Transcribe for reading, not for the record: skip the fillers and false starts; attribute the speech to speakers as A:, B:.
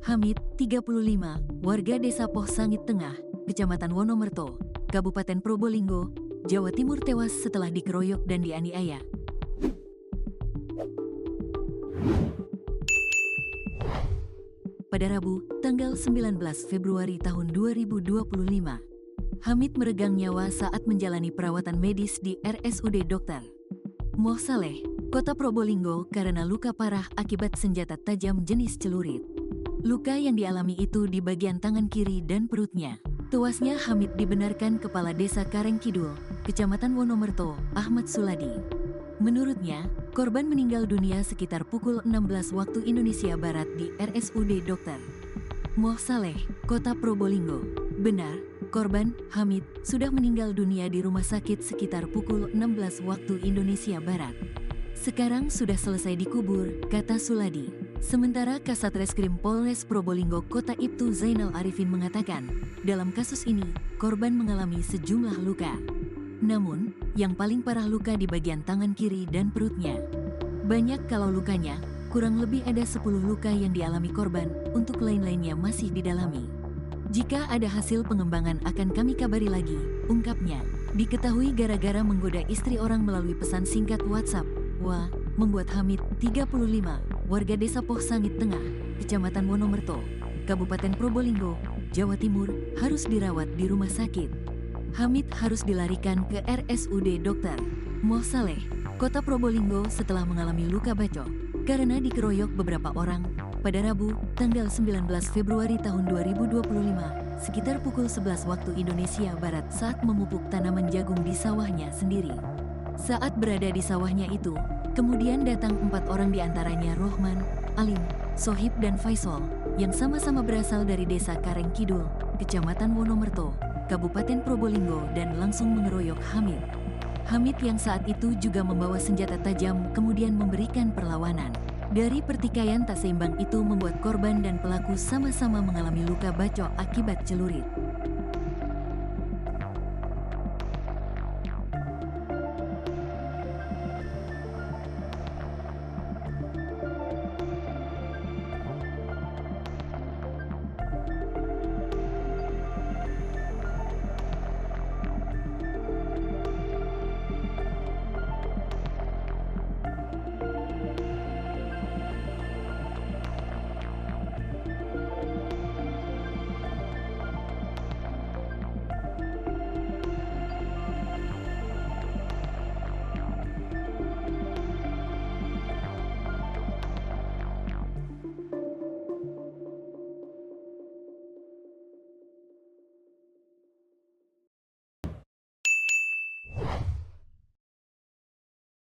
A: Hamid, 35, warga Desa Poh Sangit Tengah, Kecamatan Wonomerto, Kabupaten Probolinggo, Jawa Timur tewas setelah dikeroyok dan dianiaya. Pada Rabu, tanggal 19 Februari tahun 2025, Hamid meregang nyawa saat menjalani perawatan medis di RSUD Dr. Moh Saleh, Kota Probolinggo karena luka parah akibat senjata tajam jenis celurit. Luka yang dialami itu di bagian tangan kiri dan perutnya. Tewasnya Hamid dibenarkan Kepala Desa Kareng Kidul, Kecamatan Wonomerto, Ahmad Suladi. Menurutnya, korban meninggal dunia sekitar pukul 16 waktu Indonesia Barat di RSUD Dr. Moh Saleh, Kota Probolinggo. Benar, korban, Hamid, sudah meninggal dunia di rumah sakit sekitar pukul 16 waktu Indonesia Barat. Sekarang sudah selesai dikubur, kata Suladi. Sementara Kasat Reskrim Polres Probolinggo Kota Ibtu Zainal Arifin mengatakan, dalam kasus ini, korban mengalami sejumlah luka. Namun, yang paling parah luka di bagian tangan kiri dan perutnya. Banyak kalau lukanya, kurang lebih ada 10 luka yang dialami korban, untuk lain-lainnya masih didalami. Jika ada hasil pengembangan akan kami kabari lagi, ungkapnya. Diketahui gara-gara menggoda istri orang melalui pesan singkat WhatsApp, wah, membuat Hamid, 35, warga Desa Poh Sangit Tengah, Kecamatan Wonomerto, Kabupaten Probolinggo, Jawa Timur, harus dirawat di rumah sakit. Hamid harus dilarikan ke RSUD Dr. Moh Saleh, Kota Probolinggo setelah mengalami luka bacok karena dikeroyok beberapa orang pada Rabu, tanggal 19 Februari tahun 2025, sekitar pukul 11 waktu Indonesia Barat saat memupuk tanaman jagung di sawahnya sendiri. Saat berada di sawahnya itu, kemudian datang 4 orang diantaranya Rohman, Alim, Sohib dan Faisal, yang sama-sama berasal dari Desa Kareng Kidul, Kecamatan Wonomerto, Kabupaten Probolinggo dan langsung mengeroyok Hamid. Hamid yang saat itu juga membawa senjata tajam kemudian memberikan perlawanan. Dari pertikaian tak seimbang itu membuat korban dan pelaku sama-sama mengalami luka bacok akibat celurit.